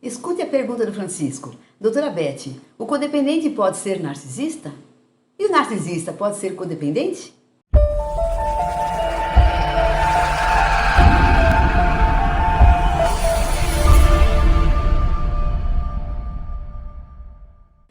Escute a pergunta do Francisco. Doutora Beth, o codependente pode ser narcisista? E o narcisista pode ser codependente?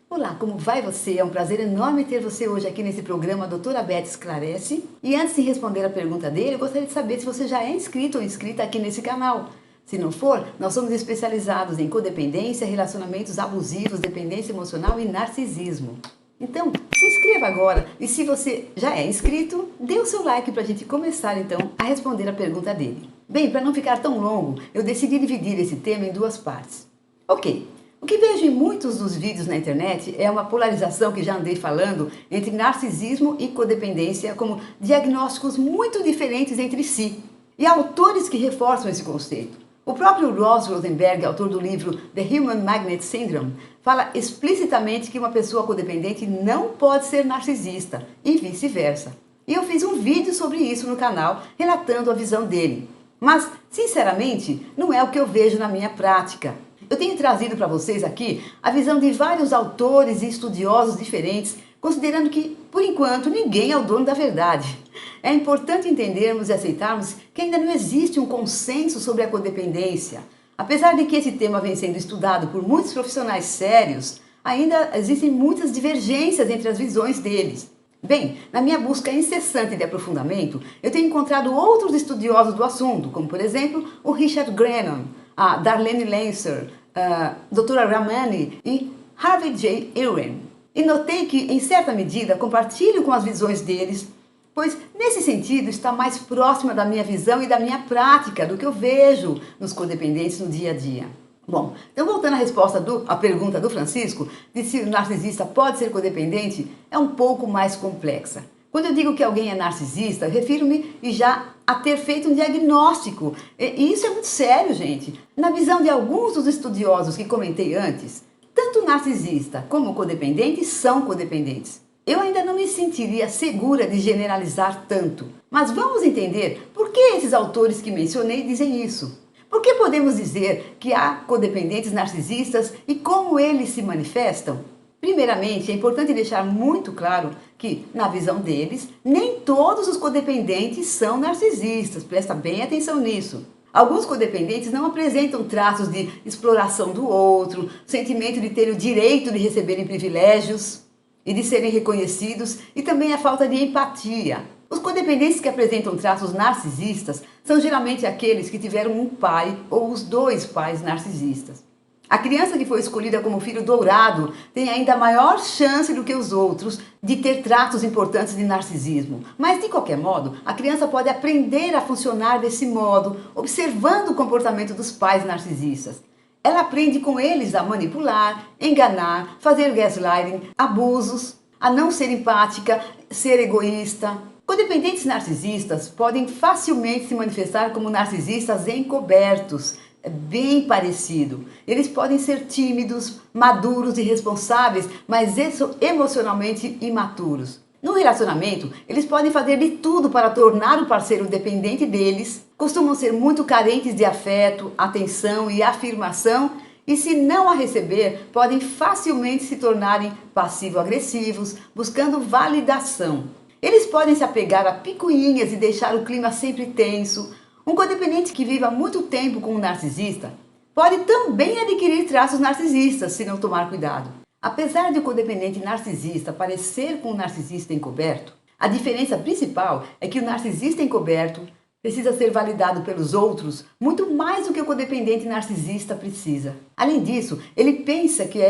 Olá, como vai você? É um prazer enorme ter você hoje aqui nesse programa Doutora Beth Esclarece. E antes de responder a pergunta dele, eu gostaria de saber se você já é inscrito ou inscrita aqui nesse canal. Se não for, nós somos especializados em codependência, relacionamentos abusivos, dependência emocional e narcisismo. Então, se inscreva agora e se você já é inscrito, dê o seu like para a gente começar então a responder a pergunta dele. Bem, para não ficar tão longo, eu decidi dividir esse tema em duas partes. Ok, o que vejo em muitos dos vídeos na internet é uma polarização que já andei falando entre narcisismo e codependência como diagnósticos muito diferentes entre si. E há autores que reforçam esse conceito. O próprio Ross Rosenberg, autor do livro The Human Magnet Syndrome, fala explicitamente que uma pessoa codependente não pode ser narcisista e vice-versa. E eu fiz um vídeo sobre isso no canal, relatando a visão dele. Mas, sinceramente, não é o que eu vejo na minha prática. Eu tenho trazido para vocês aqui a visão de vários autores e estudiosos diferentes, considerando que, por enquanto, ninguém é o dono da verdade. É importante entendermos e aceitarmos que ainda não existe um consenso sobre a codependência. Apesar de que esse tema vem sendo estudado por muitos profissionais sérios, ainda existem muitas divergências entre as visões deles. Bem, na minha busca incessante de aprofundamento, eu tenho encontrado outros estudiosos do assunto, como por exemplo o Richard Grennan, a Darlene Lancer, a Dra. Ramani e Harvey J. Irwin. E notei que, em certa medida, compartilho com as visões deles, pois, nesse sentido, está mais próxima da minha visão e da minha prática, do que eu vejo nos codependentes no dia a dia. Bom, então voltando à pergunta do Francisco, de se o narcisista pode ser codependente, é um pouco mais complexa. Quando eu digo que alguém é narcisista, eu refiro-me já a ter feito um diagnóstico. E isso é muito sério, gente. Na visão de alguns dos estudiosos que comentei antes, tanto o narcisista como o codependente são codependentes. Eu ainda não me sentiria segura de generalizar tanto. Mas vamos entender por que esses autores que mencionei dizem isso. Por que podemos dizer que há codependentes narcisistas e como eles se manifestam? Primeiramente, é importante deixar muito claro que, na visão deles, nem todos os codependentes são narcisistas. Presta bem atenção nisso. Alguns codependentes não apresentam traços de exploração do outro, sentimento de ter o direito de receberem privilégios e de serem reconhecidos, e também a falta de empatia. Os codependentes que apresentam traços narcisistas são geralmente aqueles que tiveram um pai ou os dois pais narcisistas. A criança que foi escolhida como filho dourado tem ainda maior chance do que os outros de ter traços importantes de narcisismo. Mas, de qualquer modo, a criança pode aprender a funcionar desse modo, observando o comportamento dos pais narcisistas. Ela aprende com eles a manipular, enganar, fazer gaslighting, abusos, a não ser empática, ser egoísta. Codependentes narcisistas podem facilmente se manifestar como narcisistas encobertos. É bem parecido. Eles podem ser tímidos, maduros e responsáveis, mas emocionalmente imaturos. No relacionamento, eles podem fazer de tudo para tornar o parceiro dependente deles, costumam ser muito carentes de afeto, atenção e afirmação, e se não a receber, podem facilmente se tornarem passivo-agressivos, buscando validação. Eles podem se apegar a picuinhas e deixar o clima sempre tenso. Um codependente que viva muito tempo com um narcisista pode também adquirir traços narcisistas se não tomar cuidado. Apesar de o codependente narcisista parecer com um narcisista encoberto, a diferença principal é que o narcisista encoberto precisa ser validado pelos outros muito mais do que o codependente narcisista precisa. Além disso, ele pensa que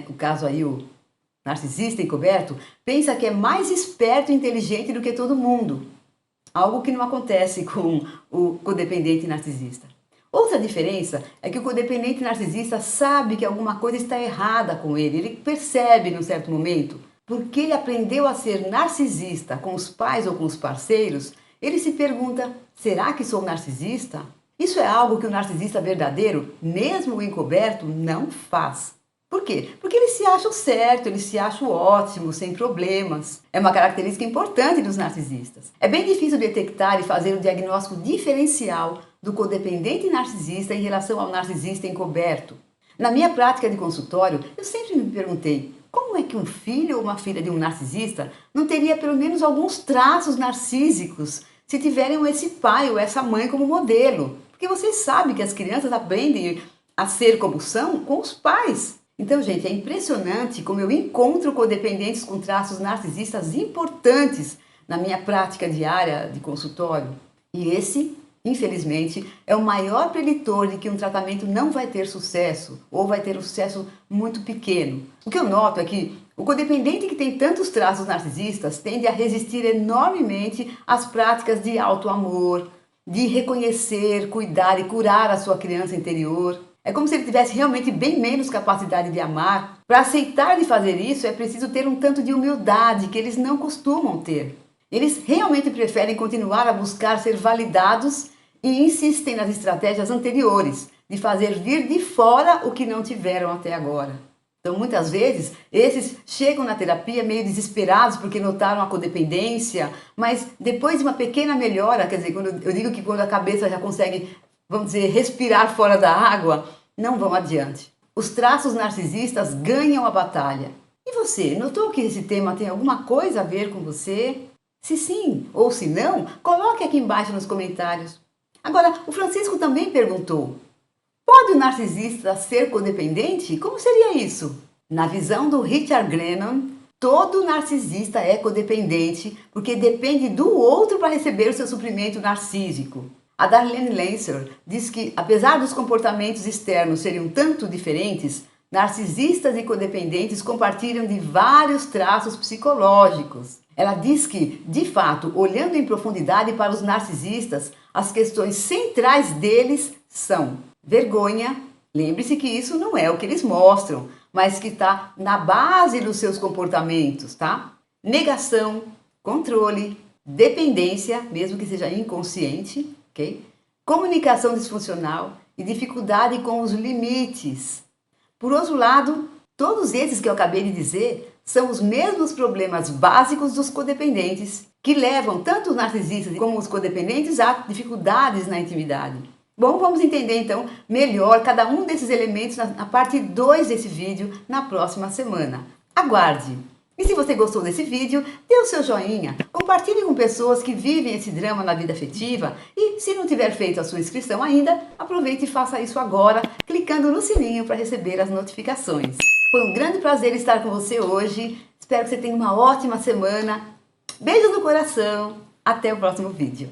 o caso aí, o narcisista encoberto, pensa que é mais esperto e inteligente do que todo mundo. Algo que não acontece com o codependente narcisista. Outra diferença é que o codependente narcisista sabe que alguma coisa está errada com ele. Ele percebe num certo momento. Porque ele aprendeu a ser narcisista com os pais ou com os parceiros, ele se pergunta, será que sou narcisista? Isso é algo que o narcisista verdadeiro, mesmo o encoberto, não faz. Por quê? Porque ele se acha o certo, ele se acha o ótimo, sem problemas. É uma característica importante dos narcisistas. É bem difícil detectar e fazer o diagnóstico diferencial do codependente narcisista em relação ao narcisista encoberto. Na minha prática de consultório, eu sempre me perguntei, como é que um filho ou uma filha de um narcisista não teria pelo menos alguns traços narcísicos se tiverem esse pai ou essa mãe como modelo? Porque vocês sabem que as crianças aprendem a ser como são com os pais. Então, gente, é impressionante como eu encontro codependentes com traços narcisistas importantes na minha prática diária de consultório. E esse, infelizmente, é o maior preditor de que um tratamento não vai ter sucesso ou vai ter um sucesso muito pequeno. O que eu noto é que o codependente que tem tantos traços narcisistas tende a resistir enormemente às práticas de autoamor, de reconhecer, cuidar e curar a sua criança interior. É como se ele tivesse realmente bem menos capacidade de amar. Para aceitar de fazer isso, é preciso ter um tanto de humildade que eles não costumam ter. Eles realmente preferem continuar a buscar ser validados e insistem nas estratégias anteriores, de fazer vir de fora o que não tiveram até agora. Então, muitas vezes, esses chegam na terapia meio desesperados porque notaram a codependência, mas depois de uma pequena melhora, quer dizer, eu digo que quando a cabeça já consegue, vamos dizer, respirar fora da água, não vão adiante. Os traços narcisistas ganham a batalha. E você, notou que esse tema tem alguma coisa a ver com você? Se sim ou se não, coloque aqui embaixo nos comentários. Agora, o Francisco também perguntou, pode o narcisista ser codependente? Como seria isso? Na visão do Richard Grennan, todo narcisista é codependente porque depende do outro para receber o seu suprimento narcísico. A Darlene Lancer diz que, apesar dos comportamentos externos serem um tanto diferentes, narcisistas e codependentes compartilham de vários traços psicológicos. Ela diz que, de fato, olhando em profundidade para os narcisistas, as questões centrais deles são vergonha, lembre-se que isso não é o que eles mostram, mas que está na base dos seus comportamentos, tá? Negação, controle, dependência, mesmo que seja inconsciente, ok? Comunicação disfuncional e dificuldade com os limites. Por outro lado, todos esses que eu acabei de dizer são os mesmos problemas básicos dos codependentes, que levam tanto os narcisistas como os codependentes a dificuldades na intimidade. Bom, vamos entender então melhor cada um desses elementos na parte 2 desse vídeo na próxima semana. Aguarde! E se você gostou desse vídeo, dê o seu joinha, compartilhe com pessoas que vivem esse drama na vida afetiva e, se não tiver feito a sua inscrição ainda, aproveite e faça isso agora, clicando no sininho para receber as notificações. Foi um grande prazer estar com você hoje, espero que você tenha uma ótima semana. Beijos no coração, até o próximo vídeo.